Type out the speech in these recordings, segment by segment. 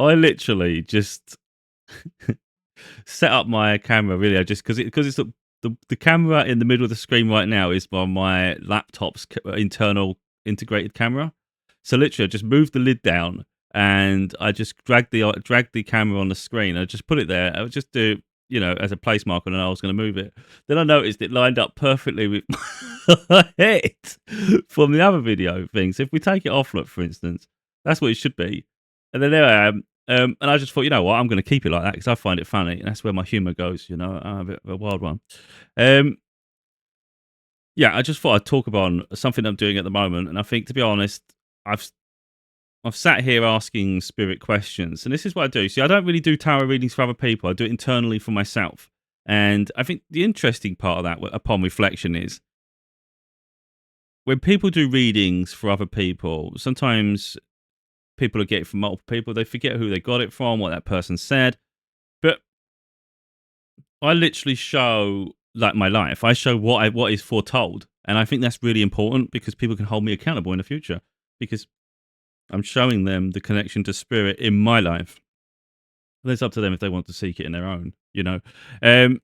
I literally just set up my camera really. I just because it's the camera in the middle of the screen right now is on my laptop's internal integrated camera. So literally, I just moved the lid down and I just dragged the camera on the screen. I just put it there. I would just do as a place marker, and I was going to move it. Then I noticed it lined up perfectly with my head from the other video thing. So if we take it off, look, for instance, that's what it should be. And then there I am. And I just thought, you know what, I'm going to keep it like that because I find it funny. And that's where my humor goes, I'm a bit of a wild one. Um, yeah, I just thought I'd talk about something I'm doing at the moment. And I think, to be honest, I've I've sat here asking spirit questions, and this is what I do. See, I don't really do tarot readings for other people. I do it internally for myself. And I think the interesting part of that, upon reflection, is when people do readings for other people, sometimes people are getting it from multiple people. They forget who they got it from, what that person said. But I literally show like my life. I show what is foretold, and I think that's really important because people can hold me accountable in the future because I'm showing them the connection to spirit in my life. But it's up to them if they want to seek it in their own.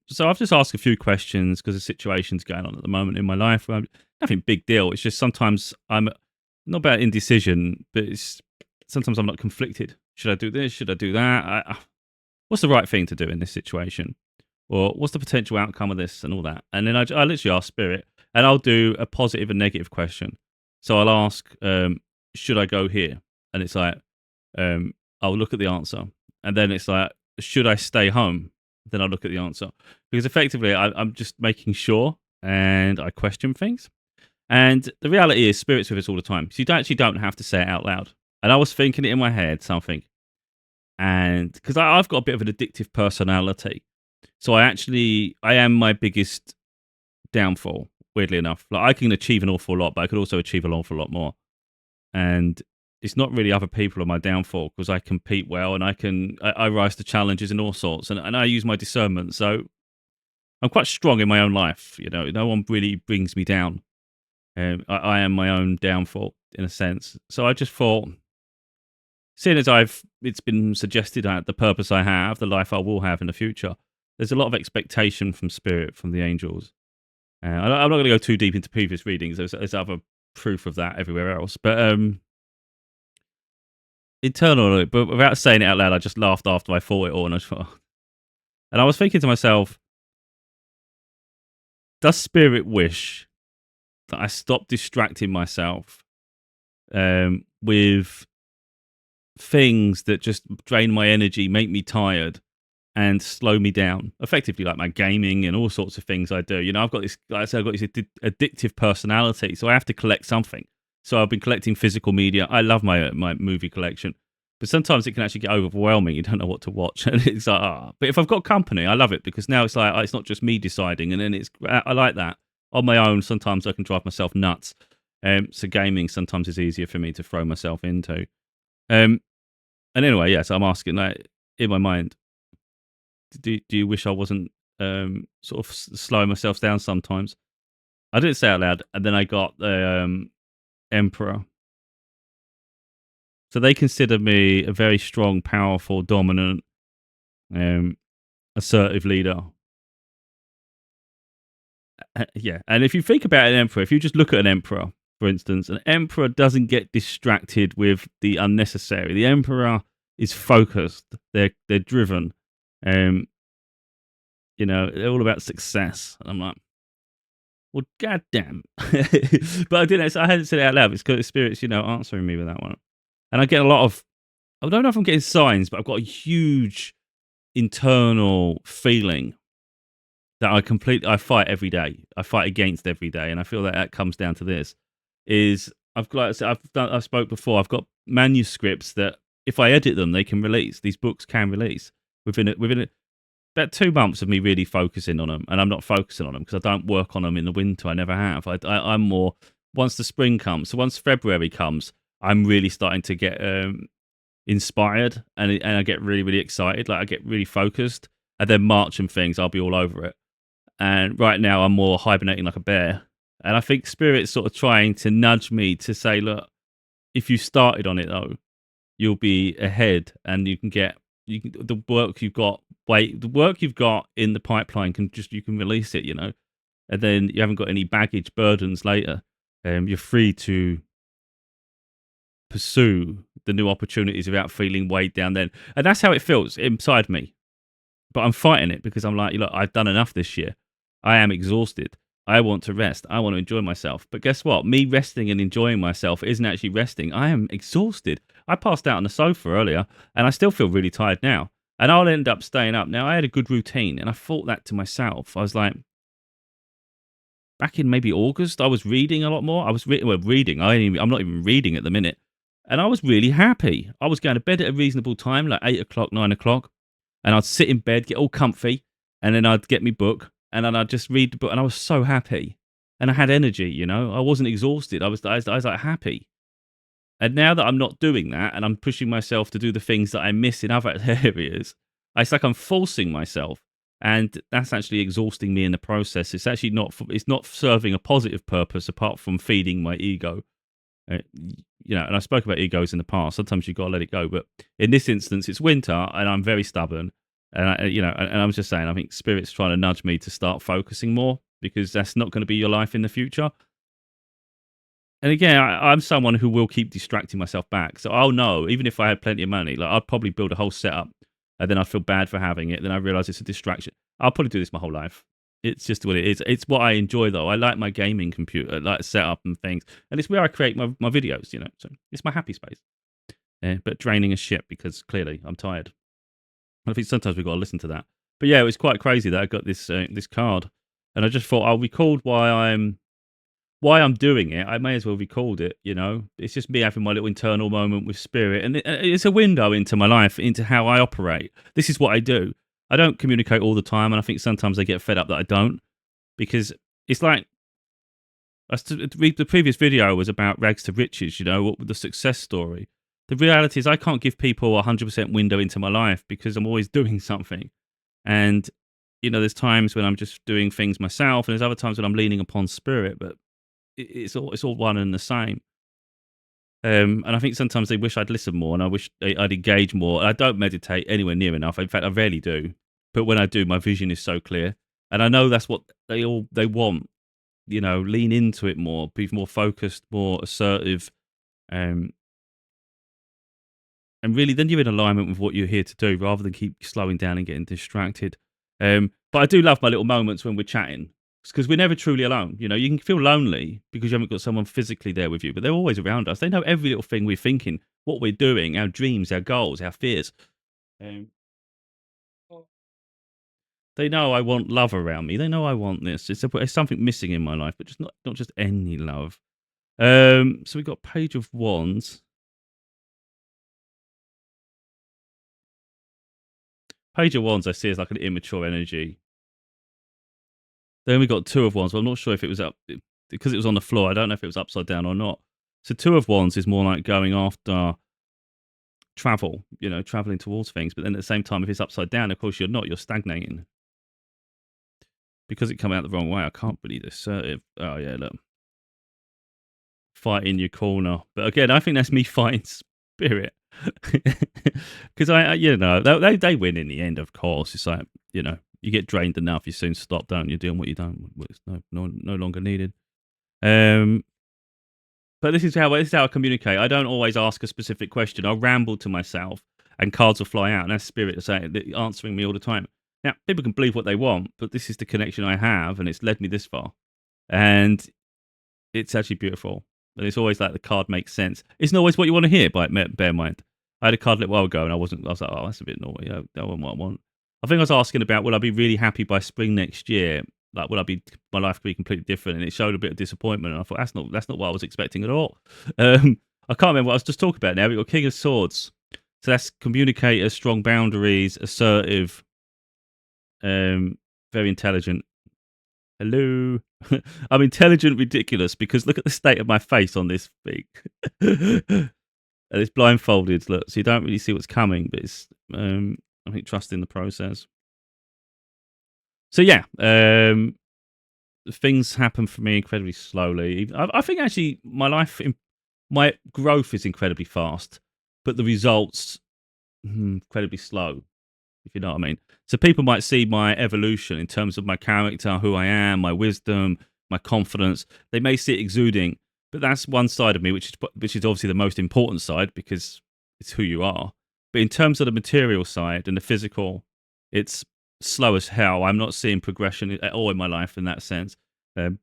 So I've just asked a few questions because the situation's going on at the moment in my life. Nothing big deal. It's just sometimes I'm not about indecision, but it's sometimes I'm not conflicted. Should I do this? Should I do that? What's the right thing to do in this situation? Or what's the potential outcome of this and all that? And then I literally ask spirit, and I'll do a positive and negative question. So I'll ask, should I go here? And it's like, I'll look at the answer. And then it's like, should I stay home? Then I'll look at the answer. Because effectively, I'm just making sure, and I question things. And the reality is, spirit's with us all the time. So you actually don't have to say it out loud. And I was thinking it in my head, something. And because I've got a bit of an addictive personality. So I am my biggest downfall, weirdly enough. Like I can achieve an awful lot, but I could also achieve an awful lot more. And it's not really other people are my downfall because I compete well and I rise to challenges and all sorts. And I use my discernment. So I'm quite strong in my own life. No one really brings me down. I am my own downfall in a sense. So I just thought, seeing as it's been suggested the purpose I have, the life I will have in the future, there's a lot of expectation from spirit, from the angels. I'm not going to go too deep into previous readings. There's other proof of that everywhere else. But internally, but without saying it out loud, I just laughed after I thought it all. And I was thinking to myself, does spirit wish that I stop distracting myself with things that just drain my energy, make me tired, and slow me down, effectively, like my gaming and all sorts of things I do. I've got this, like I said, I've got this addictive personality, so I have to collect something. So I've been collecting physical media. I love my movie collection, but sometimes it can actually get overwhelming. You don't know what to watch, and it's like, But if I've got company, I love it because now it's like it's not just me deciding, and then I like that on my own. Sometimes I can drive myself nuts. So gaming sometimes is easier for me to throw myself into. And anyway, yes, I'm asking, like, in my mind, do you wish I wasn't sort of slowing myself down sometimes? I didn't say it out loud, and then I got the Emperor. So they consider me a very strong, powerful, dominant, assertive leader. Yeah, and if you think about an emperor, if you just look at an emperor, for instance, an emperor doesn't get distracted with the unnecessary. The emperor is focused. They're driven. They're all about success. And I'm like, well, goddamn. But I hadn't said it out loud. It's because the spirit's, answering me with that one. And I get a lot of, I don't know if I'm getting signs, but I've got a huge internal feeling that I fight every day. I fight against every day. And I feel that comes down to this is I've spoke before. I've got manuscripts that if I edit them, they can release. These books can release within about 2 months of me really focusing on them, and I'm not focusing on them because I don't work on them in the winter. I never have. I'm more once the spring comes. So once February comes, I'm really starting to get inspired, and I get really, really excited. Like I get really focused, and then March and things, I'll be all over it. And right now, I'm more hibernating like a bear. And I think Spirit's sort of trying to nudge me to say, look, if you started on it though, you'll be ahead, and you can get the work you've got. Wait, the work you've got in the pipeline you can release it, and then you haven't got any baggage burdens later. You're free to pursue the new opportunities without feeling weighed down. And that's how it feels inside me. But I'm fighting it because I'm like, look, I've done enough this year. I am exhausted. I want to rest. I want to enjoy myself. But guess what? Me resting and enjoying myself isn't actually resting. I am exhausted. I passed out on the sofa earlier and I still feel really tired now. And I'll end up staying up. Now, I had a good routine and I thought that to myself. I was like, back in maybe August, I was reading a lot more. I was reading. I'm not even reading at the minute. And I was really happy. I was going to bed at a reasonable time, like 8 o'clock, 9 o'clock. And I'd sit in bed, get all comfy, and then I'd get my book, and then I'd just read the book, and I was so happy, and I had energy. I wasn't exhausted. I was like happy. And now that I'm not doing that, and I'm pushing myself to do the things that I miss in other areas, it's like I'm forcing myself, and that's actually exhausting me in the process. It's actually not. It's not serving a positive purpose apart from feeding my ego. Uh, and I spoke about egos in the past. Sometimes you've got to let it go. But in this instance, it's winter and I'm very stubborn. And and I'm just saying, I think Spirit's trying to nudge me to start focusing more because that's not going to be your life in the future. And again, I'm someone who will keep distracting myself back. So I'll know, even if I had plenty of money, like I'd probably build a whole setup and then I'd feel bad for having it. Then I realize it's a distraction. I'll probably do this my whole life. It's just what it is. It's what I enjoy, though. I like my gaming computer, like setup and things. And it's where I create my videos, So it's my happy space. But draining as shit because clearly I'm tired. And I think sometimes we've got to listen to that. But yeah, it was quite crazy that I got this card. And I just thought I'll record why I'm doing it. I may as well record it, It's just me having my little internal moment with Spirit. And it's a window into my life, into how I operate. This is what I do. I don't communicate all the time, and I think sometimes I get fed up that I don't, because it's like the previous video was about rags to riches, the success story. The reality is I can't give people a 100% window into my life because I'm always doing something. And, there's times when I'm just doing things myself, and there's other times when I'm leaning upon Spirit, but it's all one and the same. And I think sometimes they wish I'd listen more, and I wish I'd engage more. I don't meditate anywhere near enough. In fact, I rarely do. But when I do, my vision is so clear, and I know that's what they want. Lean into it more, be more focused, more assertive, and really, then you're in alignment with what you're here to do, rather than keep slowing down and getting distracted. But I do love my little moments when we're chatting, because we're never truly alone. You can feel lonely because you haven't got someone physically there with you, but they're always around us. They know every little thing we're thinking, what we're doing, our dreams, our goals, our fears. Um, they know I want love around me. They know I want this. It's something missing in my life, but just not just any love. So we've got Page of Wands. Page of Wands I see as like an immature energy. Then we got Two of Wands. Well, I'm not sure if it was up because it was on the floor. I don't know if it was upside down or not. So Two of Wands is more like going after travel, traveling towards things. But then at the same time, if it's upside down, of course you're not. You're stagnating. Because it came out the wrong way, I can't be assertive. Oh yeah, look. Fight in your corner. But again, I think that's me fighting Spirit. Because they win in the end, of course. It's like, you get drained enough, you soon stop, don't you, doing what you don't. It's no longer needed. But this is how I communicate. I don't always ask a specific question. I'll ramble to myself, and cards will fly out, and that's Spirit answering me all the time. Now, people can believe what they want, but this is the connection I have, and it's led me this far. And it's actually beautiful. And it's always like the card makes sense. It's not always what you want to hear, but bear in mind. I had a card a little while ago, and I was like, oh, that's a bit naughty. That wasn't what I want. I think I was asking about, will I be really happy by spring next year? Like, my life be completely different? And it showed a bit of disappointment. And I thought, that's not what I was expecting at all. I can't remember what I was just talking about now. We've got King of Swords. So that's communicator, strong boundaries, assertive, very intelligent. Hello. I'm intelligent, ridiculous, because look at the state of my face on this thing. And it's blindfolded, look, so you don't really see what's coming, but it's, I think, trusting the process. So yeah, things happen for me incredibly slowly. I think actually my growth is incredibly fast, but the results incredibly slow, if you know what I mean. So people might see my evolution in terms of my character, who I am, my wisdom, my confidence. They may see it exuding, but that's one side of me, which is obviously the most important side because it's who you are. But in terms of the material side and the physical, it's slow as hell. I'm not seeing progression at all in my life in that sense. Um,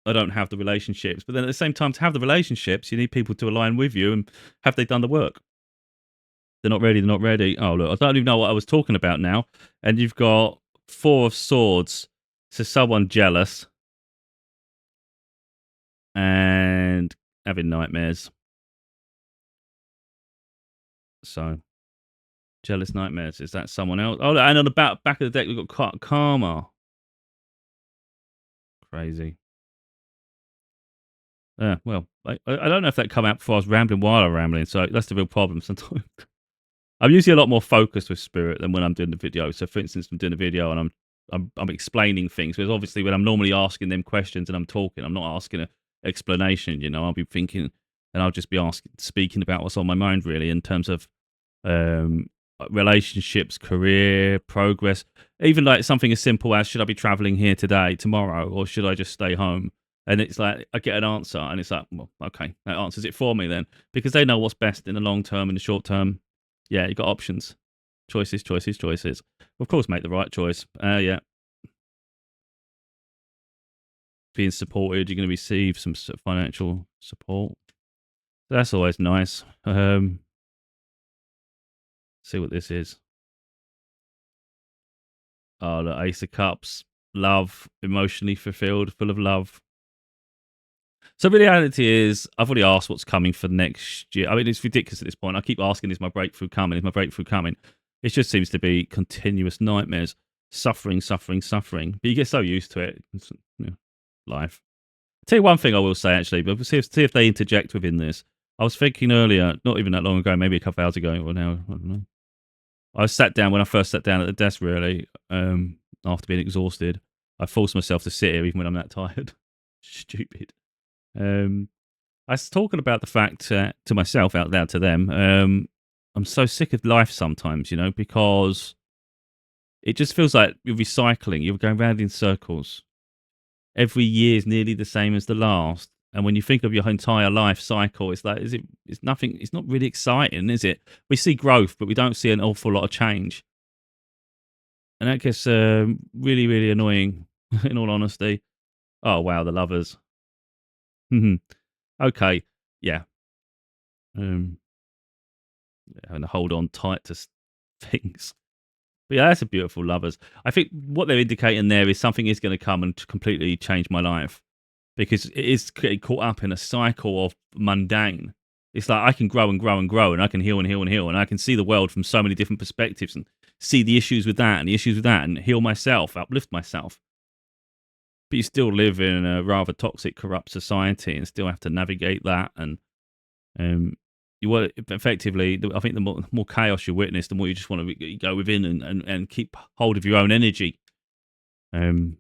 I don't have the relationships, but then at the same time, to have the relationships, you need people to align with you, and have they done the work? They're not ready. They're not ready. Oh, look, I don't even know what I was talking about now. And you've got Four of Swords. So someone jealous and having nightmares. So jealous nightmares. Is that someone else? Oh, and on the back of the deck, we've got karma. Crazy. Yeah, well, I don't know if that come out before I was rambling while I'm rambling. So that's the real problem sometimes. I'm usually a lot more focused with spirit than when I'm doing the video. So, for instance, I'm doing a video and I'm explaining things. Whereas obviously, when I'm normally asking them questions and I'm talking, I'm not asking an explanation. You know, I'll be thinking, and I'll just be speaking about what's on my mind, really, in terms of um, relationships, career, progress, even like something as simple as should I be traveling here today, tomorrow, or should I just stay home? And it's like I get an answer, and it's like, well, okay, that answers it for me then, because they know what's best in the long term and the short term. Yeah, you got options, choices, choices, choices. Of course, make the right choice. Yeah, being supported, you're going to receive some financial support. That's always nice. See what this is. Oh, the Ace of Cups, love, emotionally fulfilled, full of love. So the reality is, I've already asked what's coming for next year. I mean, it's ridiculous at this point. I keep asking, is my breakthrough coming? Is my breakthrough coming? It just seems to be continuous nightmares, suffering, suffering, suffering. But you get so used to it. It's, life. Tell you one thing I will say, actually, but we'll see if they interject within this. I was thinking earlier, not even that long ago, maybe a couple of hours ago, or now, I don't know. I sat down when I first sat down at the desk, really, after being exhausted. I forced myself to sit here even when I'm that tired. Stupid. I was talking about the fact to myself out loud to them. I'm so sick of life sometimes, because it just feels like you're recycling. You're going round in circles. Every year is nearly the same as the last. And when you think of your entire life cycle, it's like, it's nothing, it's not really exciting, is it? We see growth, but we don't see an awful lot of change. And that gets really, really annoying, in all honesty. Oh, wow, the lovers. Okay, yeah. Um, Having to hold on tight to things. But yeah, that's a beautiful lovers. I think what they're indicating there is something is going to come and completely change my life, because it is getting caught up in a cycle of mundane. It's like I can grow and grow and grow, and I can heal and heal and heal, and I can see the world from so many different perspectives and see the issues with that and the issues with that and heal myself, uplift myself. But you still live in a rather toxic, corrupt society and still have to navigate that. And you want effectively, I think the more chaos you witness, the more you just want to go within and keep hold of your own energy, and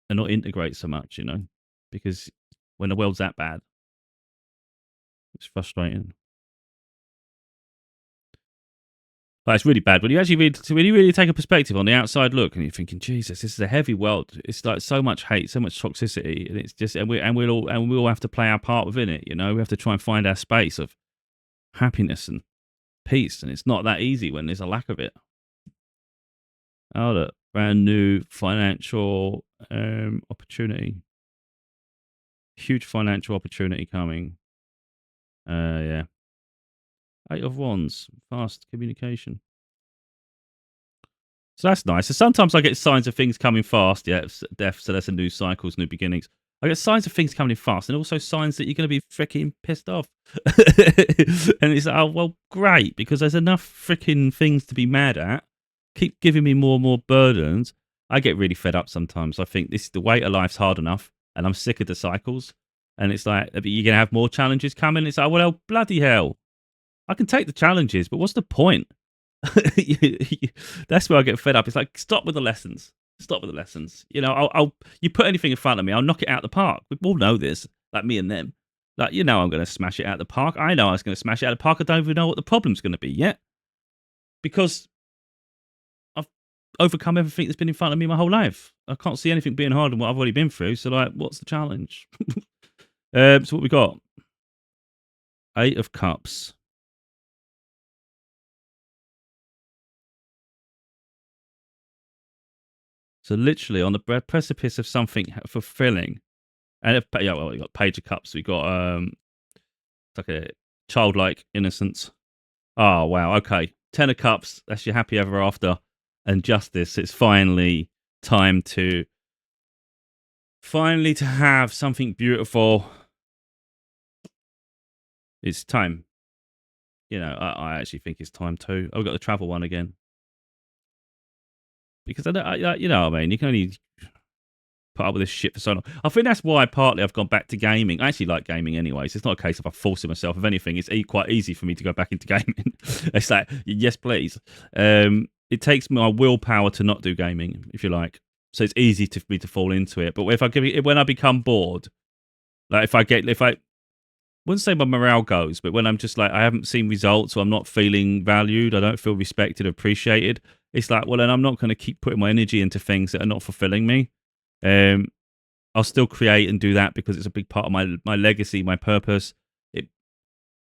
not integrate so much, because when the world's that bad, it's frustrating. But it's really bad when you actually when you really take a perspective on the outside look, and you're thinking, Jesus, this is a heavy world. It's like so much hate, so much toxicity, and it's just, and we all have to play our part within it. We have to try and find our space of happiness and peace, and it's not that easy when there's a lack of it. Oh, look, brand new financial opportunity, huge financial opportunity coming. Yeah, 8 of Wands, fast communication. So that's nice. So sometimes I get signs of things coming fast. Yeah, it's death. So that's a new cycles, new beginnings. I get signs of things coming fast, and also signs that you're going to be freaking pissed off. And it's like, oh well, great, because there's enough freaking things to be mad at. Keep giving me more and more burdens. I get really fed up sometimes. I think this the weight of life's hard enough, and I'm sick of the cycles. And it's like, you're going to have more challenges coming. It's like, well, bloody hell, I can take the challenges, but what's the point? That's where I get fed up. It's like, stop with the lessons. Stop with the lessons. You put anything in front of me, I'll knock it out of the park. We all know this, like me and them. Like, I'm going to smash it out of the park. I know I was going to smash it out of the park. I don't even know what the problem's going to be yet because I've overcome everything that's been in front of me my whole life. I can't see anything being harder than what I've already been through. So, like, what's the challenge? So what we got? 8 of Cups. So literally on the precipice of something fulfilling. And yeah, well, we got Page of Cups. We got it's like a childlike innocence. Oh wow, okay. 10 of Cups. That's your happy ever after. And Justice. It's finally time to have something beautiful. It's time. I actually think it's time too. I've got the travel one again because I don't. You know what I mean. You can only put up with this shit for so long. I think that's why partly I've gone back to gaming. I actually like gaming anyways. It's not a case of I'm forcing myself. If anything, it's quite easy for me to go back into gaming. It's like, yes, please. It takes my willpower to not do gaming, if you like. So it's easy for me to fall into it. But when I become bored, like if I wouldn't say my morale goes, but when I'm just like, I haven't seen results or I'm not feeling valued, I don't feel respected, appreciated. It's like, well, then I'm not going to keep putting my energy into things that are not fulfilling me. I'll still create and do that because it's a big part of my legacy, my purpose. It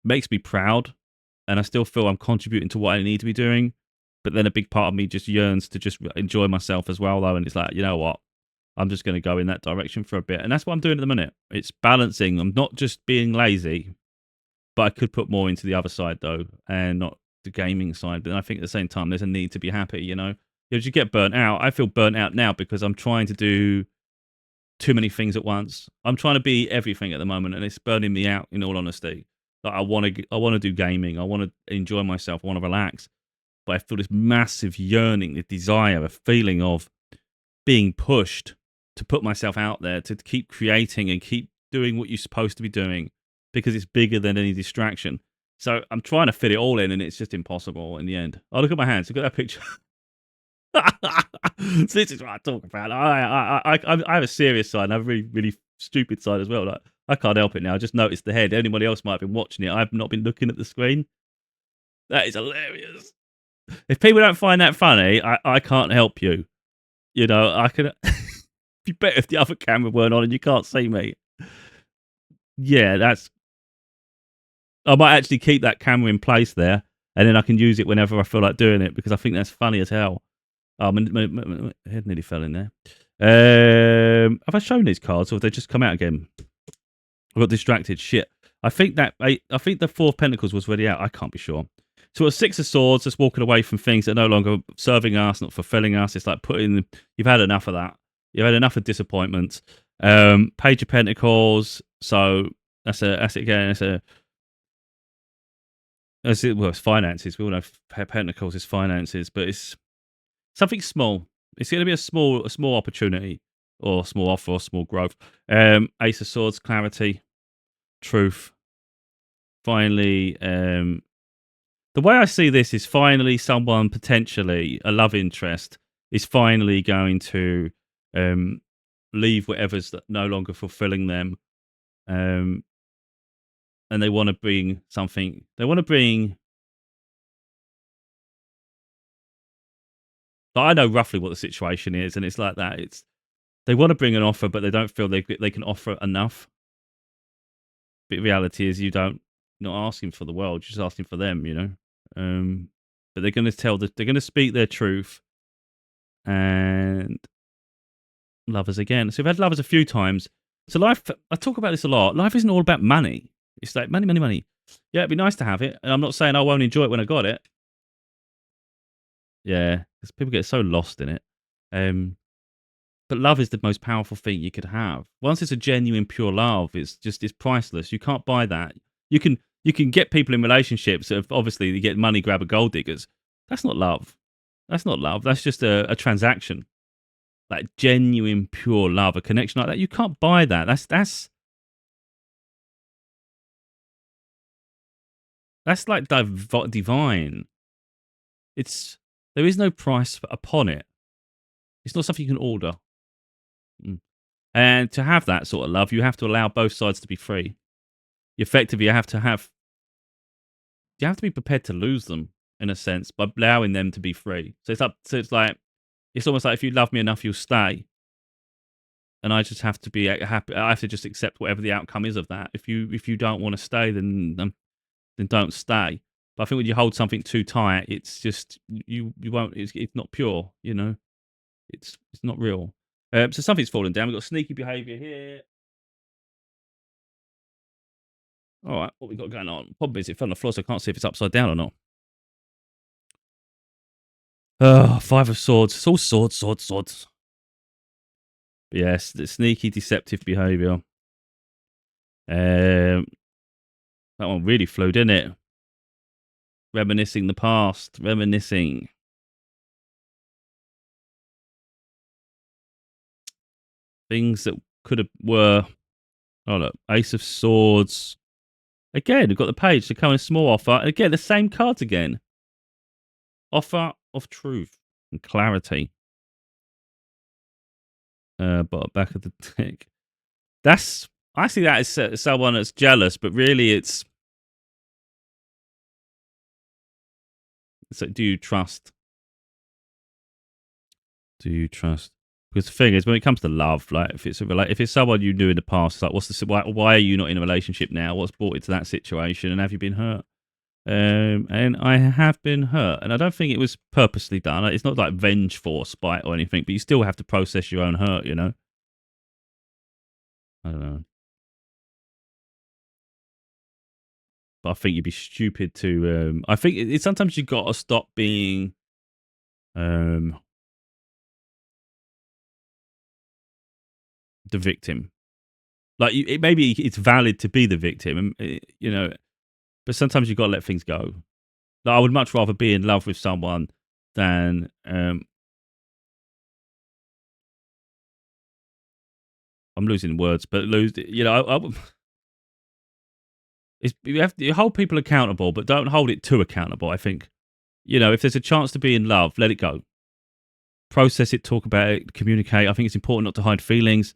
makes me proud, and I still feel I'm contributing to what I need to be doing. But then a big part of me just yearns to just enjoy myself as well, though. And it's like, you know what? I'm just going to go in that direction for a bit. And that's what I'm doing at the minute. It's balancing. I'm not just being lazy, but I could put more into the other side, though, and not the gaming side. But I think at the same time, there's a need to be happy, You just get burnt out. I feel burnt out now because I'm trying to do too many things at once. I'm trying to be everything at the moment, and it's burning me out. In all honesty, like I want to do gaming. I want to enjoy myself. I want to relax, but I feel this massive yearning, the desire, a feeling of being pushed to put myself out there, to keep creating and keep doing what you're supposed to be doing, because it's bigger than any distraction. So I'm trying to fit it all in, and it's just impossible in the end. Oh, look at my hands. Look at that picture. So this is what I talk about. I have a serious side and I have a really, really stupid side as well. Like, I can't help it now. I just noticed the head. Anybody else might have been watching it. I've not been looking at the screen. That is hilarious. If people don't find that funny, I can't help you. I can be better if the other camera weren't on and you can't see me. Yeah, I might actually keep that camera in place there, and then I can use it whenever I feel like doing it because I think that's funny as hell. Oh, my head nearly fell in there. Have I shown these cards or have they just come out again? I got distracted. Shit. I think the 4 of Pentacles was already out. I can't be sure. So it's 6 of Swords, just walking away from things that are no longer serving us, not fulfilling us. It's like you've had enough of that. You've had enough of disappointment. Page of Pentacles. So that's it's finances. We all know Pentacles is finances, but it's something small. It's going to be a small opportunity or small offer or small growth. Ace of Swords, clarity, truth. Finally, the way I see this is finally someone, potentially a love interest, is finally going to leave whatever's no longer fulfilling them. And they want to bring something. They want to bring. But I know roughly what the situation is, and it's like that. They want to bring an offer, but they don't feel they can offer enough. But the reality is, not asking for the world, you're just asking for them, But they're going to they're going to speak their truth, and lovers again. So we've had lovers a few times. So life, I talk about this a lot. Life isn't all about money. It's like money, money, money. Yeah, it'd be nice to have it, and I'm not saying I won't enjoy it when I got it. Yeah, because people get so lost in it. But love is the most powerful thing you could have. Once it's a genuine, pure love, it's priceless. You can't buy that. You can get people in relationships that obviously you get money grabber gold diggers. That's not love. That's not love. That's just a transaction. Like genuine, pure love, a connection like that. You can't buy that. That's like divine. There is no price upon it. It's not something you can order. Mm. And to have that sort of love, you have to allow both sides to be free. effectively you have to be prepared to lose them in a sense by allowing them to be free. So it's like it's almost like if you love me enough, you'll stay, and I just have to be happy. I have to just accept whatever the outcome is of that. If you don't want to stay, then don't stay. But I think when you hold something too tight, it's just you won't. It's not pure. You know, it's not real. So something's fallen down. We've got sneaky behaviour here. All right, what we got going on? Problem is, it fell on the floor, so I can't see if it's upside down or not. Oh, five of swords. It's all swords, swords, swords. But yes, the sneaky, deceptive behaviour. That one really flew, didn't it? Reminiscing the past. Reminiscing. Things that were. Oh, look. Ace of swords. Again, we've got the page to come in small offer. Again, the same cards again. Offer of truth and clarity. But back of the deck. I see that as someone that's jealous, but really it's like, do you trust? Do you trust? Because the thing is, when it comes to love, like if it's someone you knew in the past, like why are you not in a relationship now? What's brought it to that situation, and have you been hurt? And I have been hurt, and I don't think it was purposely done. It's not like vengeful or spite or anything, but you still have to process your own hurt, you know. I don't know, but I think you'd be stupid to. I think it's sometimes you got to stop being um, the victim. Like maybe it's valid to be the victim, and you know, but sometimes you got to let things go. Like, I would much rather be in love with someone than I'm losing words, but you know, you hold people accountable, but don't hold it too accountable. I think, you know, if there's a chance to be in love, let it go, process it, talk about it, communicate. I think it's important not to hide feelings.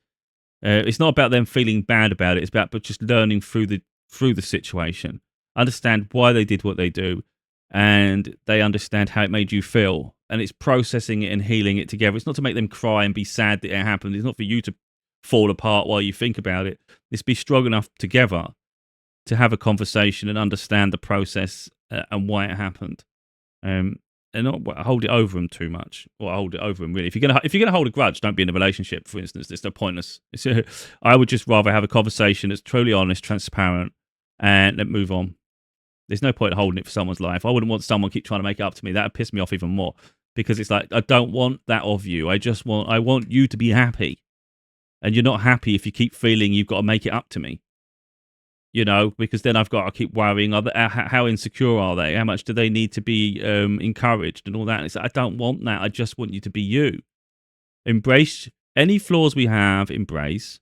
It's not about them feeling bad about it. It's about just learning through the situation, understand why they did what they do, and they understand how it made you feel. And it's processing it and healing it together. It's not to make them cry and be sad that it happened. It's not for you to fall apart while you think about it. It's be strong enough together to have a conversation and understand the process and why it happened. Um, and not hold it over them too much, or hold it over them really. If you're gonna hold a grudge, don't be in a relationship. For instance, it's no pointless. I would just rather have a conversation that's truly honest, transparent, and then move on. There's no point holding it for someone's life. I wouldn't want someone keep trying to make it up to me. That would piss me off even more, because it's like I don't want that of you. I want you to be happy, and you're not happy if you keep feeling you've got to make it up to me. You know, because then I've got to keep worrying, how insecure are they? How much do they need to be encouraged and all that? And it's like, I don't want that. I just want you to be you. Embrace any flaws we have, embrace,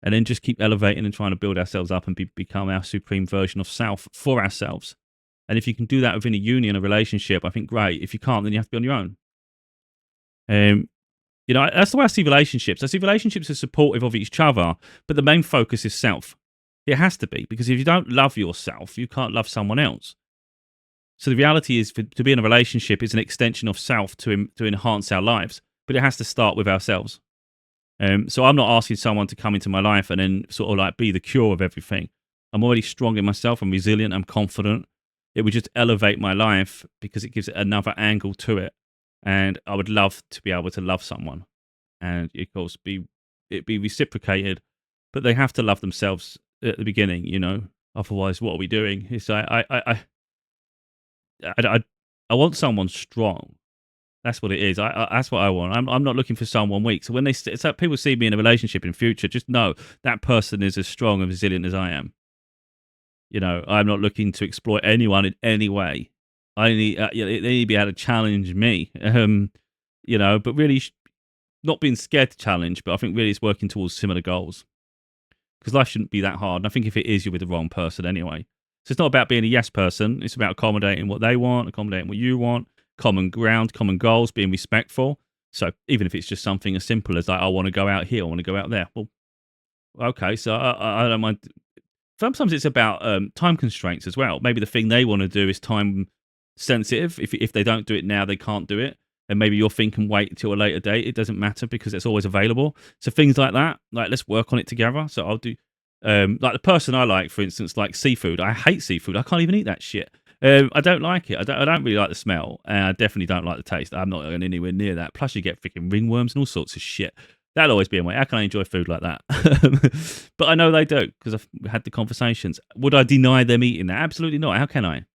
and then just keep elevating and trying to build ourselves up and become our supreme version of self for ourselves. And if you can do that within a union, a relationship, I think great. If you can't, then you have to be on your own. You know, that's the way I see relationships. I see relationships as supportive of each other, but the main focus is self. It has to be, because if you don't love yourself, you can't love someone else. So the reality is, to be in a relationship is an extension of self to enhance our lives, but it has to start with ourselves. So I'm not asking someone to come into my life and then sort of like be the cure of everything. I'm already strong in myself. I'm resilient. I'm confident. It would just elevate my life because it gives it another angle to it. And I would love to be able to love someone, and of course it be reciprocated, but they have to love themselves at the beginning, you know. Otherwise, what are we doing? It's like I want someone strong. That's what it is. That's what I want. I'm not looking for someone weak. So when so people see me in a relationship in future, just know that person is as strong and resilient as I am. You know, I'm not looking to exploit anyone in any way. I need they need to be able to challenge me. You know, but really not being scared to challenge. But I think really it's working towards similar goals. Because life shouldn't be that hard. And I think if it is, you're with the wrong person anyway. So it's not about being a yes person. It's about accommodating what they want, accommodating what you want, common ground, common goals, being respectful. So even if it's just something as simple as like, I want to go out here, I want to go out there. Well, okay, so I don't mind. sometimes it's about time constraints as well. Maybe the thing they want to do is time sensitive. If they don't do it now, they can't do it. And maybe your thing can wait until a later date. It doesn't matter because it's always available. So things like that, like let's work on it together. So I'll do like the person I like, for instance, like seafood. I hate seafood. I can't even eat that shit. I don't like it. I don't really like the smell, and I definitely don't like the taste. I'm not going anywhere near that. Plus, you get freaking ringworms and all sorts of shit. That'll always be in my. How can I enjoy food like that? But I know they do because I've had the conversations. Would I deny them eating that? Absolutely not. How can I?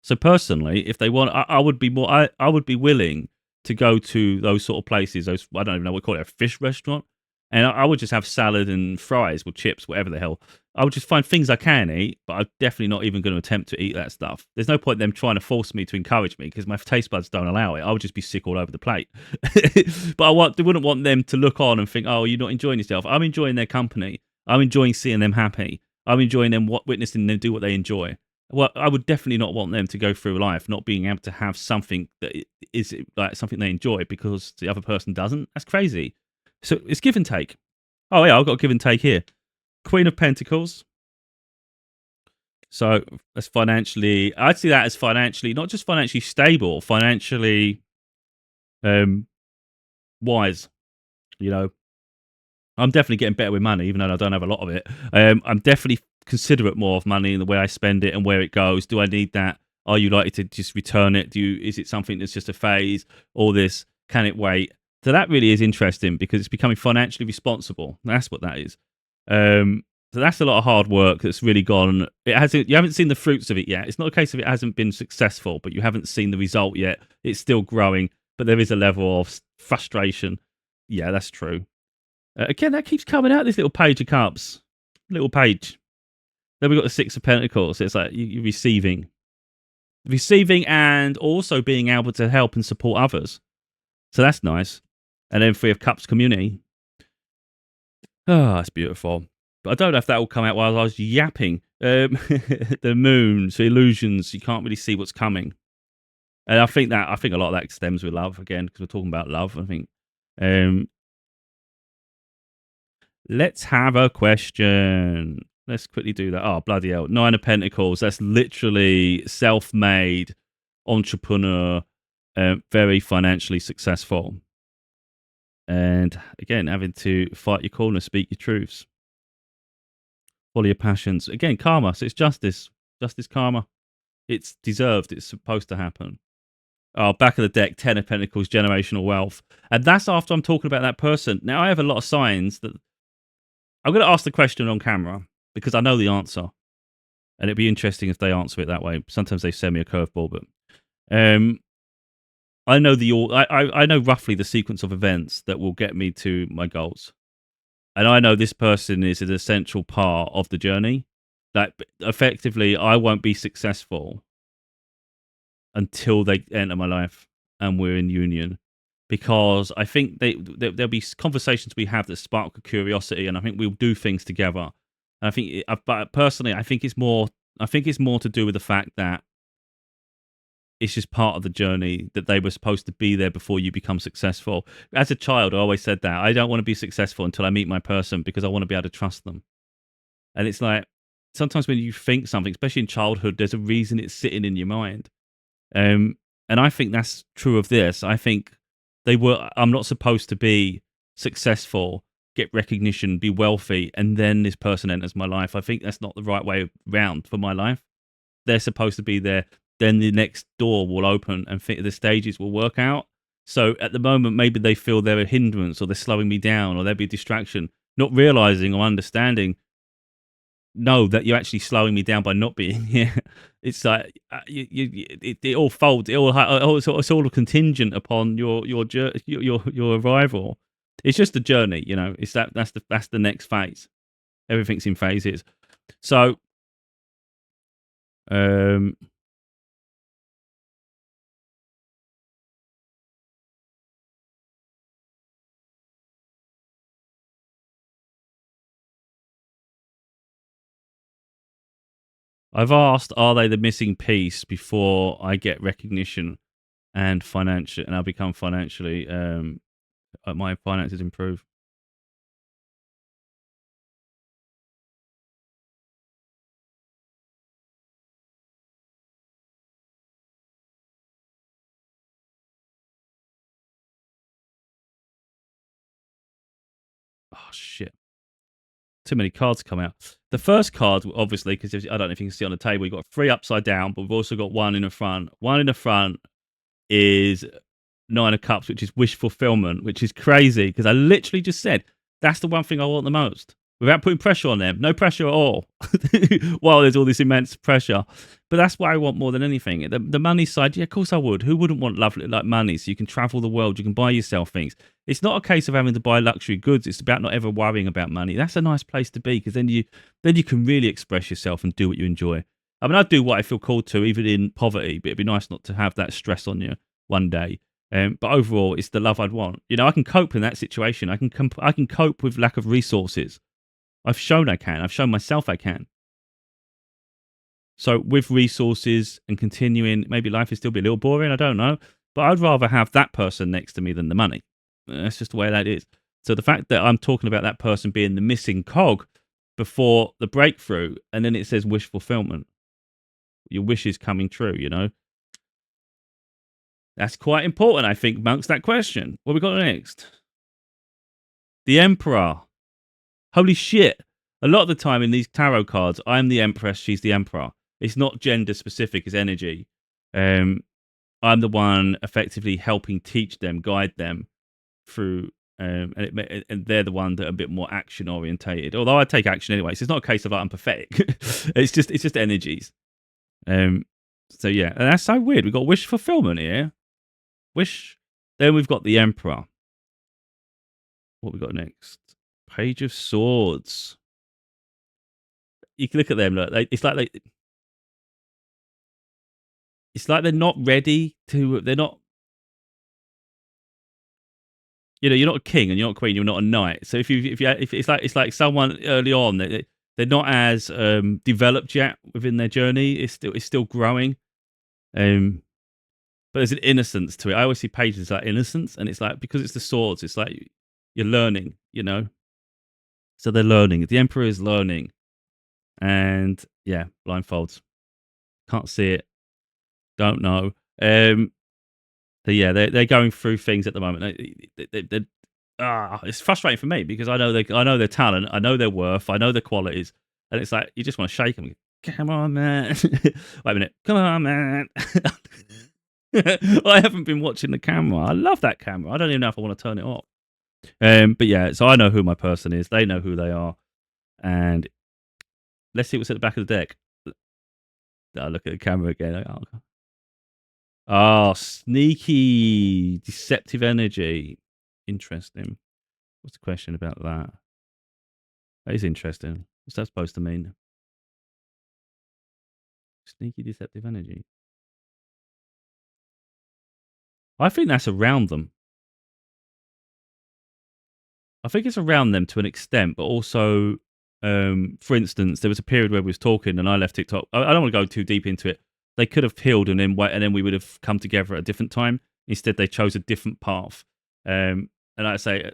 So personally, if they want, I would be more. I would be willing to go to those sort of places. Those I don't even know what we call it, a fish restaurant, and I would just have salad and fries with chips, whatever the hell. I would just find things I can eat, but I'm definitely not even going to attempt to eat that stuff. There's no point in them trying to force me to encourage me because my taste buds don't allow it. I would just be sick all over the plate. But I wouldn't want them to look on and think, "Oh, you're not enjoying yourself." I'm enjoying their company. I'm enjoying seeing them happy. I'm enjoying them witnessing them do what they enjoy. Well, I would definitely not want them to go through life not being able to have something that is like something they enjoy because the other person doesn't. That's crazy. So it's give and take. Oh yeah, I've got a give and take here. Queen of Pentacles. So as financially, I'd see that as financially, not just financially stable, financially um, wise. You know, I'm definitely getting better with money, even though I don't have a lot of it. I'm definitely considerate more of money and the way I spend it and where it goes. Do I need that? Are you likely to just return it? Is it something that's just a phase? All this, can it wait? So that really is interesting because it's becoming financially responsible. That's what that is. So that's a lot of hard work that's really gone. It hasn't. You haven't seen the fruits of it yet. It's not a case of it hasn't been successful, but you haven't seen the result yet. It's still growing, but there is a level of frustration. Yeah, that's true. Again, that keeps coming out, this little page of cups. Little page. Then we've got the Six of Pentacles. It's like you're receiving. Receiving and also being able to help and support others. So that's nice. And then Three of Cups community. Oh, that's beautiful. But I don't know if that will come out while I was yapping. The moon, so illusions, you can't really see what's coming. And I think a lot of that stems with love again, because we're talking about love. I think um, let's have a question. Let's quickly do that. Oh, bloody hell. Nine of Pentacles. That's literally self-made entrepreneur, very financially successful. And again, having to fight your corner, speak your truths, follow your passions. Again, karma. So it's justice. Justice, karma. It's deserved. It's supposed to happen. Oh, back of the deck, Ten of Pentacles, generational wealth. And that's after I'm talking about that person. Now, I have a lot of signs that I'm going to ask the question on camera because I know the answer. And it'd be interesting if they answer it that way. Sometimes they send me a curveball, but um, I know I know roughly the sequence of events that will get me to my goals, and I know this person is an essential part of the journey. Like effectively, I won't be successful until they enter my life and we're in union, because I think there'll be conversations we have that spark a curiosity, and I think we'll do things together. And I think, but personally, I think it's more. I think it's more to do with the fact that it's just part of the journey, that they were supposed to be there before you become successful. As a child, I always said that I don't want to be successful until I meet my person because I want to be able to trust them. And it's like sometimes when you think something, especially in childhood, there's a reason it's sitting in your mind. Um, and I think that's true of this. I think I'm not supposed to be successful, get recognition, be wealthy, and then this person enters my life. I think that's not the right way round for my life. They're supposed to be there. Then the next door will open and the stages will work out. So at the moment, maybe they feel they're a hindrance or they're slowing me down or there'll be a distraction, not realizing or understanding, no, that you're actually slowing me down by not being here. It's like it all folds. It's all contingent upon your arrival. It's just a journey, you know. It's that's the next phase. Everything's in phases. So, um, I've asked, are they the missing piece before I get recognition and financial, and I become financially, my finances improve. shit. Too many cards come out. The first card, obviously, because I don't know if you can see on the table, we've got 3 upside down, but we've also got 1 in the front. 1 in the front is 9 of Cups, which is wish fulfillment, which is crazy because I literally just said that's the one thing I want the most without putting pressure on them. No pressure at all. While there's all this immense pressure. But that's what I want more than anything. The money side, yeah, of course I would. Who wouldn't want lovely like money? So you can travel the world, you can buy yourself things. It's not a case of having to buy luxury goods. It's about not ever worrying about money. That's a nice place to be because then you can really express yourself and do what you enjoy. I mean, I do what I feel called to, even in poverty, but it'd be nice not to have that stress on you one day. But overall, it's the love I'd want. You know, I can cope in that situation. I can cope with lack of resources. I've shown I can. I've shown myself I can. So with resources and continuing, maybe life is still be a little boring. I don't know, but I'd rather have that person next to me than the money. That's just the way that is. So the fact that I'm talking about that person being the missing cog before the breakthrough, and then it says wish fulfillment. Your wish is coming true, you know. That's quite important, I think, amongst that question. What we got next? The Emperor. Holy shit. A lot of the time in these tarot cards, I'm the Empress, she's the Emperor. It's not gender specific, it's energy. I'm the one effectively helping teach them, guide them through, and they're the one that are a bit more action orientated. Although I take action anyway, so it's not a case of like, I'm pathetic. it's just energies. So yeah, and that's so weird. We've got wish fulfillment here. Wish. Then we've got the Emperor. What we got next? Page of Swords. You can look at them. Look, it's like they're not ready to. They're not. You know, you're not a king and you're not a queen. You're not a knight. So if it's like someone early on, they're not as developed yet within their journey. It's still growing. But there's an innocence to it. I always see pages like innocence, and it's like because it's the swords. It's like you're learning. You know. So they're learning. The Emperor is learning. And yeah, blindfolds. Can't see it. Don't know. So yeah, they're going through things at the moment. It's frustrating for me because I know their talent, I know their worth, I know their qualities, and it's like you just want to shake them. Come on, man! Wait a minute. Come on, man! I haven't been watching the camera. I love that camera. I don't even know if I want to turn it off. But yeah, so I know who my person is. They know who they are, and let's see what's at the back of the deck. I look at the camera again. Oh, sneaky, deceptive energy. Interesting. What's the question about that? That is interesting. What's that supposed to mean? Sneaky, deceptive energy. I think that's around them. I think it's around them to an extent, but also, for instance, there was a period where we was talking and I left TikTok. I don't want to go too deep into it. They could have healed and then we would have come together at a different time. Instead, they chose a different path. And like I say,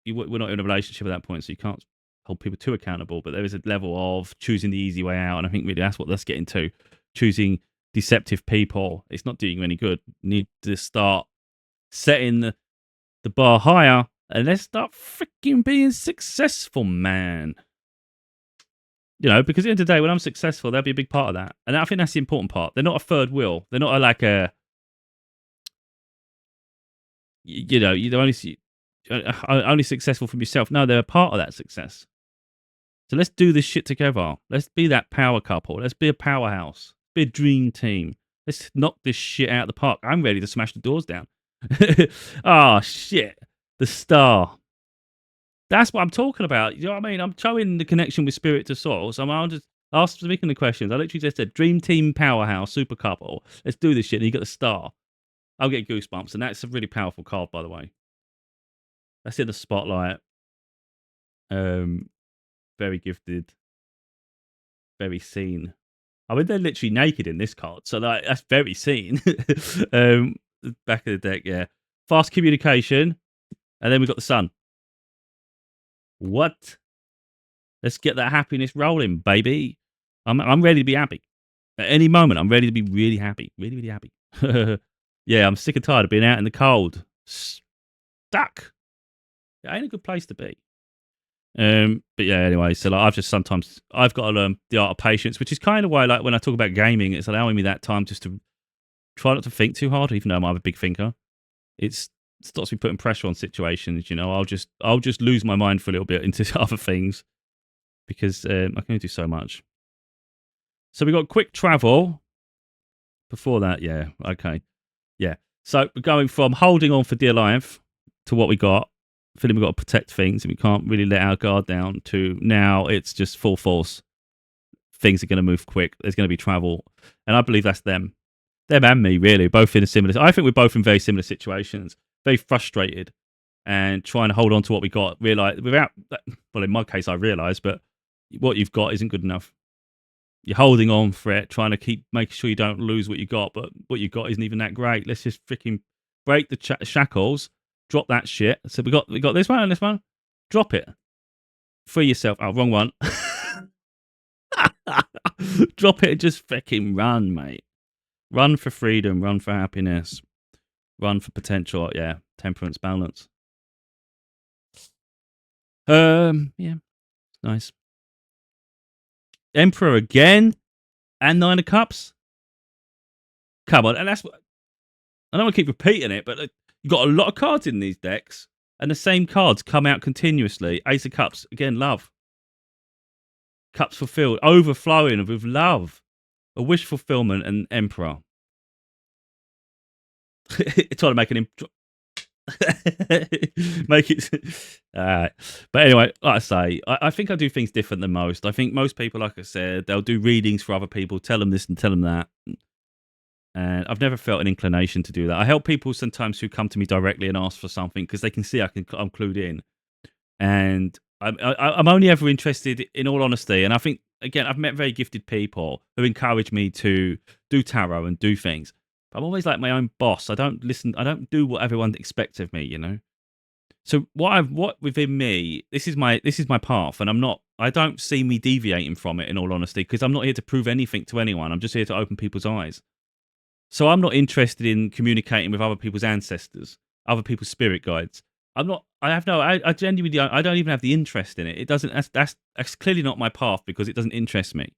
we're not in a relationship at that point, so you can't hold people too accountable. But there is a level of choosing the easy way out, and I think really that's what that's getting to. Choosing deceptive people, it's not doing you any good. You need to start setting the bar higher, and let's start freaking being successful, man. You know, because at the end of the day, when I'm successful, they'll be a big part of that. And I think that's the important part. They're not a third wheel. They're not like a, you know, you only successful from yourself. No, they're a part of that success. So let's do this shit together. Let's be that power couple. Let's be a powerhouse. Be a dream team. Let's knock this shit out of the park. I'm ready to smash the doors down. Oh, shit. The star. That's what I'm talking about. You know what I mean? I'm showing the connection with spirit to source. I'm just speaking the questions. I literally just said dream team, powerhouse, super couple. Let's do this shit. And you got the star. I'll get goosebumps. And that's a really powerful card, by the way. That's in the spotlight. Very gifted. Very seen. I mean, they're literally naked in this card. So that's very seen. Back of the deck, yeah. Fast communication. And then we've got the sun. What? Let's get that happiness rolling, baby. I'm ready to be happy. At any moment, I'm ready to be really happy. Really, really happy. Yeah, I'm sick and tired of being out in the cold. Stuck. It ain't a good place to be. But yeah, anyway, so like I've got to learn the art of patience, which is kind of why like when I talk about gaming, it's allowing me that time just to try not to think too hard, even though I'm a big thinker. It stops me putting pressure on situations. I'll just lose my mind for a little bit into other things because I can only do so much. So we got quick travel. Before that, yeah, okay, yeah. So we're going from holding on for dear life to what we got, feeling we've got to protect things and we can't really let our guard down, to now it's just full force. Things are going to move quick. There's going to be travel, and I believe that's them and me, really, both in a similar. I think we're both in very similar situations, very frustrated and trying to hold on to what we got. Realize without, well, in my case, I realise, but what you've got isn't good enough. You're holding on for it, trying to keep making sure you don't lose what you got, but what you got isn't even that great. Let's just freaking break the shackles, drop that shit. So we got this one and this one. Drop it. Free yourself. Oh, wrong one. Drop it and just freaking run, mate. Run for freedom. Run for happiness. Run for potential. Yeah, temperance, balance. Yeah, nice. Emperor again, and Nine of Cups. Come on, and that's what I don't want to keep repeating it, but you've got a lot of cards in these decks, and the same cards come out continuously. Ace of Cups again, love. Cups fulfilled, overflowing with love, a wish fulfillment, and Emperor. Trying to make make it. All right. But anyway, like I say, I think I do things different than most. I think most people, like I said, they'll do readings for other people, tell them this and tell them that. And I've never felt an inclination to do that. I help people sometimes who come to me directly and ask for something because they can see I'm clued in. And I'm only ever interested, in all honesty. And I think, again, I've met very gifted people who encourage me to do tarot and do things. I'm always like my own boss. I don't listen. I don't do what everyone expects of me. So what within me, this is my path, and I don't see me deviating from it, in all honesty, because I'm not here to prove anything to anyone. I'm just here to open people's eyes. So I'm not interested in communicating with other people's ancestors, other people's spirit guides. I'm not. I genuinely. I don't even have the interest in it. It doesn't. That's clearly not my path because it doesn't interest me.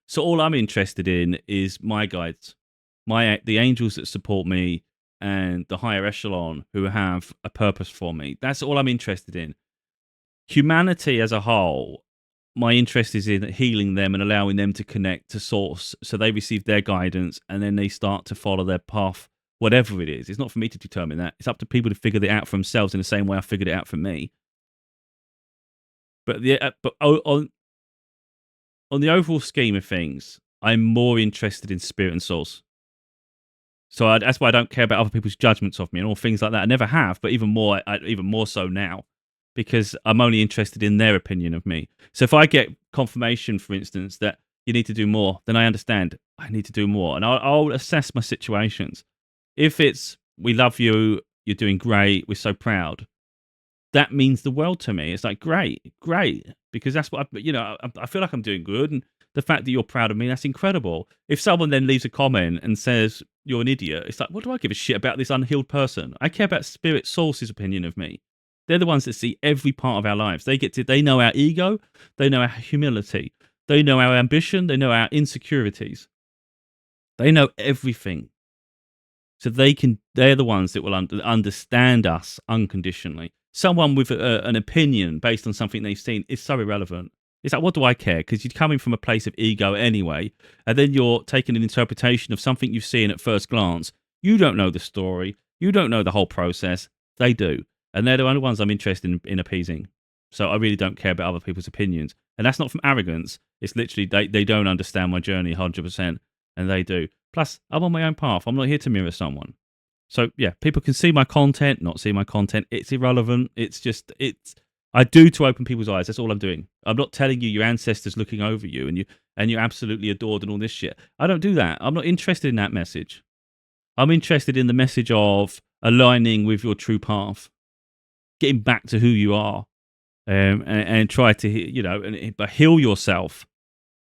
So all I'm interested in is my guides, the angels that support me, and the higher echelon who have a purpose for me. That's all I'm interested in. Humanity as a whole, my interest is in healing them and allowing them to connect to source, so they receive their guidance and then they start to follow their path, whatever it is. It's not for me to determine that. It's up to people to figure it out for themselves in the same way I figured it out for me. But on the overall scheme of things, I'm more interested in spirit and source. So that's why I don't care about other people's judgments of me and all things like that. I never have, but even more so now, because I'm only interested in their opinion of me. So if I get confirmation, for instance, that you need to do more, then I understand I need to do more, and I'll assess my situations. If it's we love you, you're doing great, we're so proud, that means the world to me. It's like great, because that's what I feel like I'm doing good, and the fact that you're proud of me, that's incredible. If someone then leaves a comment and says you're an idiot, it's like, what do I give a shit about this unhealed person? I care about spirit source's opinion of me. They're the ones that see every part of our lives. They know our ego, they know our humility, they know our ambition, they know our insecurities. They know everything. So they're the ones that will understand us unconditionally. Someone with an opinion based on something they've seen is so irrelevant. It's like, what do I care? Because you're coming from a place of ego anyway, and then you're taking an interpretation of something you've seen at first glance. You don't know the story. You don't know the whole process. They do. And they're the only ones I'm interested in appeasing. So I really don't care about other people's opinions. And that's not from arrogance. It's literally they don't understand my journey 100%, and they do. Plus, I'm on my own path. I'm not here to mirror someone. So yeah, people can see my content, not see my content. It's irrelevant. I do to open people's eyes. That's all I'm doing. I'm not telling you your ancestors looking over you and you're absolutely adored and all this shit. I don't do that. I'm not interested in that message. I'm interested in the message of aligning with your true path, getting back to who you are, and try to but heal yourself,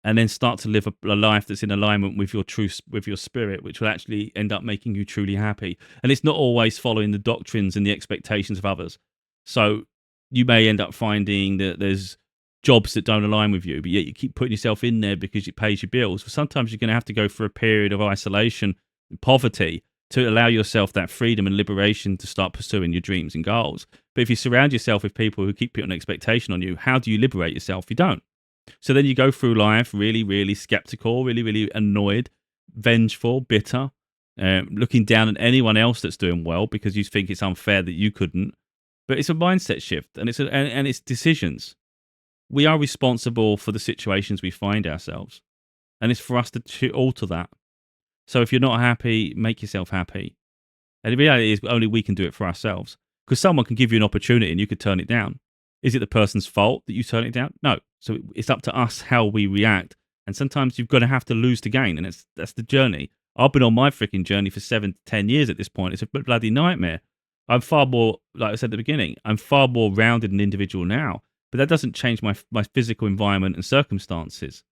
and then start to live a life that's in alignment with your spirit, which will actually end up making you truly happy. And it's not always following the doctrines and the expectations of others. So you may end up finding that there's jobs that don't align with you, but yet you keep putting yourself in there because it pays your bills. Well, sometimes you're going to have to go through a period of isolation, poverty, to allow yourself that freedom and liberation to start pursuing your dreams and goals. But if you surround yourself with people who keep putting an expectation on you, how do you liberate yourself? You don't. So then you go through life really, really skeptical, really, really annoyed, vengeful, bitter, looking down at anyone else that's doing well because you think it's unfair that you couldn't. But it's a mindset shift, and it's decisions. We are responsible for the situations we find ourselves, and it's for us to alter that. So if you're not happy, make yourself happy. And the reality is, only we can do it for ourselves, because someone can give you an opportunity and you could turn it down. Is it the person's fault that you turn it down? No. So it's up to us how we react. And sometimes you've got to have to lose to gain, and that's the journey. I've been on my freaking journey for 7 to 10 years at this point. It's a bloody nightmare. I'm far more, like I said at the beginning, I'm far more rounded an individual now. But that doesn't change my physical environment and circumstances.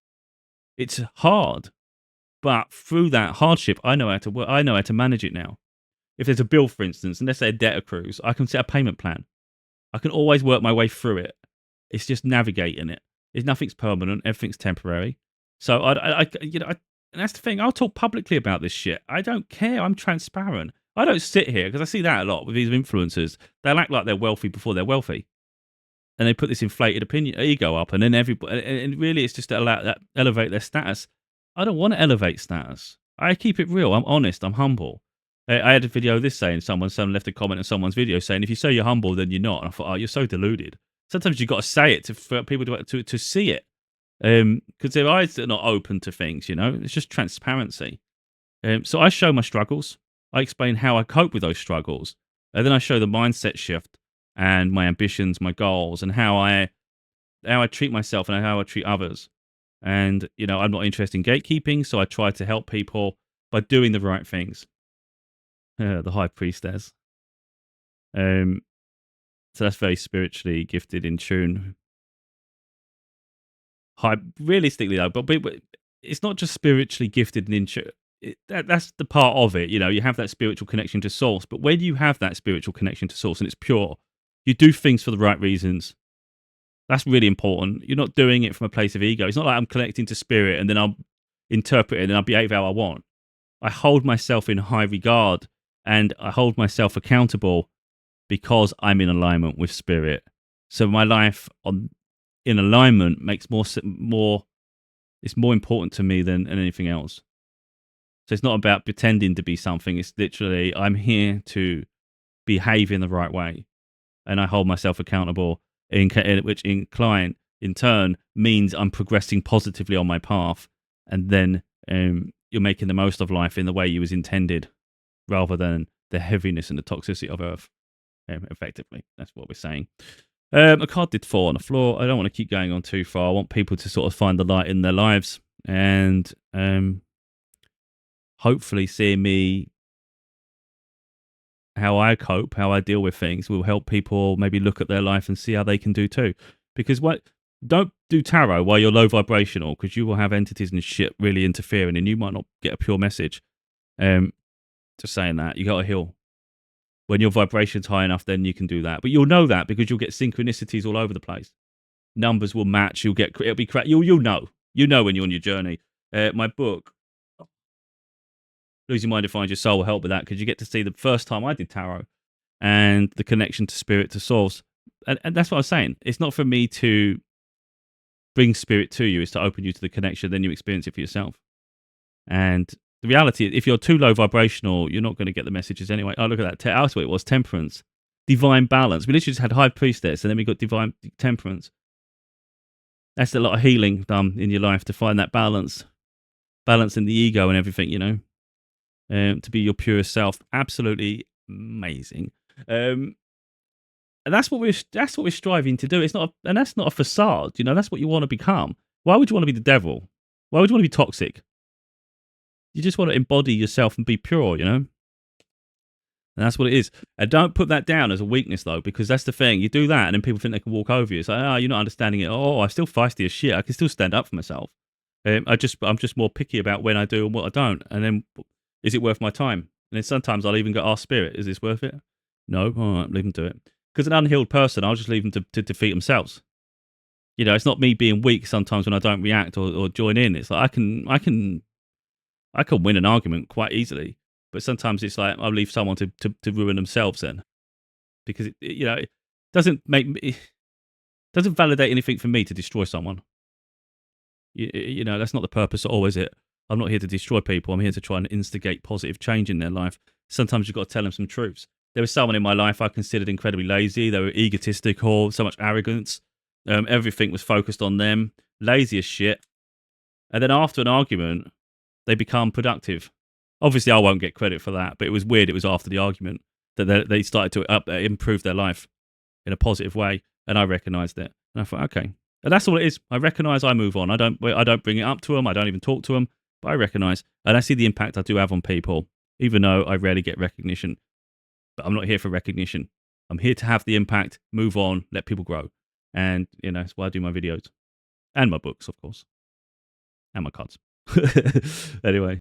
It's hard, but through that hardship, I know how to work. I know how to manage it now. If there's a bill, for instance, and let's say a debt accrues, I can set a payment plan. I can always work my way through it. It's just navigating it. Nothing's permanent. Everything's temporary. So and that's the thing. I'll talk publicly about this shit. I don't care. I'm transparent. I don't sit here because I see that a lot with these influencers. They'll act like they're wealthy before they're wealthy, and they put this inflated ego up, and then everybody. And really, it's just to elevate their status. I don't want to elevate status. I keep it real. I'm honest. I'm humble. I had a video of this saying someone left a comment on someone's video saying, if you say you're humble, then you're not. And I thought, oh, you're so deluded. Sometimes you've got to say it for people to see it. Because their eyes are not open to things, It's just transparency. So I show my struggles. I explain how I cope with those struggles. And then I show the mindset shift and my ambitions, my goals, and how I treat myself and how I treat others. And, I'm not interested in gatekeeping, so I try to help people by doing the right things. The high priestess. So that's very spiritually gifted in tune. Realistically though, but it's not just spiritually gifted and in tune. That's the part of it. You have that spiritual connection to source. But when you have that spiritual connection to source and it's pure, you do things for the right reasons. That's really important. You're not doing it from a place of ego. It's not like I'm connecting to spirit and then I'll interpret it and I'll behave how I want. I hold myself in high regard and I hold myself accountable because I'm in alignment with spirit. So my life in alignment makes more. It's more important to me than anything else. So it's not about pretending to be something. It's literally I'm here to behave in the right way, and I hold myself accountable. Which in turn means I'm progressing positively on my path, and then you're making the most of life in the way you was intended, rather than the heaviness and the toxicity of Earth. Effectively, that's what we're saying. A card did fall on the floor. I don't want to keep going on too far. I want people to sort of find the light in their lives, and hopefully seeing me, how I cope, how I deal with things will help people maybe look at their life and see how they can do too. Because don't do tarot while you're low vibrational, because you will have entities and shit really interfering and you might not get a pure message. Just saying that. You got to heal. When your vibration's high enough, then you can do that. But you'll know that because you'll get synchronicities all over the place. Numbers will match. It'll be crap. You'll know. You know when you're on your journey. My book, Losing Mind to Find Your Soul, will help with that because you get to see the first time I did tarot and the connection to spirit, to source. And that's what I was saying. It's not for me to bring spirit to you. It's to open you to the connection. Then you experience it for yourself. And the reality, if you're too low vibrational, you're not going to get the messages anyway. Oh, look at that. That's what it was. Temperance. Divine balance. We literally just had high priestess and then we got divine temperance. That's a lot of healing done in your life to find that balance. Balance in the ego and everything, to be your purest self. Absolutely amazing. And that's what we're striving to do. And that's not a facade, that's what you want to become. Why would you want to be the devil? Why would you want to be toxic? You just want to embody yourself and be pure, And that's what it is. And don't put that down as a weakness, though, because that's the thing. You do that, and then people think they can walk over you. It's like, you're not understanding it. Oh, I'm still feisty as shit. I can still stand up for myself. I'm just more picky about when I do and what I don't. And then, is it worth my time? And then sometimes I'll even go, spirit, is this worth it? No? All right, leave them to it. Because an unhealed person, I'll just leave them to defeat themselves. It's not me being weak sometimes when I don't react or join in. It's like I can win an argument quite easily, but sometimes it's like I'll leave someone to ruin themselves then, because it doesn't make me, doesn't validate anything for me to destroy someone. That's not the purpose at all, is it? I'm not here to destroy people. I'm here to try and instigate positive change in their life. Sometimes you've got to tell them some truths. There was someone in my life I considered incredibly lazy. They were egotistical, so much arrogance. Everything was focused on them, lazy as shit. And then after an argument, they become productive. Obviously, I won't get credit for that, but it was weird. It was after the argument that they started to improve their life in a positive way, and I recognised it. And I thought, okay, and that's all it is. I recognise, I move on. I don't bring it up to them. I don't even talk to them, but I recognise, and I see the impact I do have on people, even though I rarely get recognition. But I'm not here for recognition. I'm here to have the impact, move on, let people grow, and that's why I do my videos and my books, of course, and my cards. Anyway.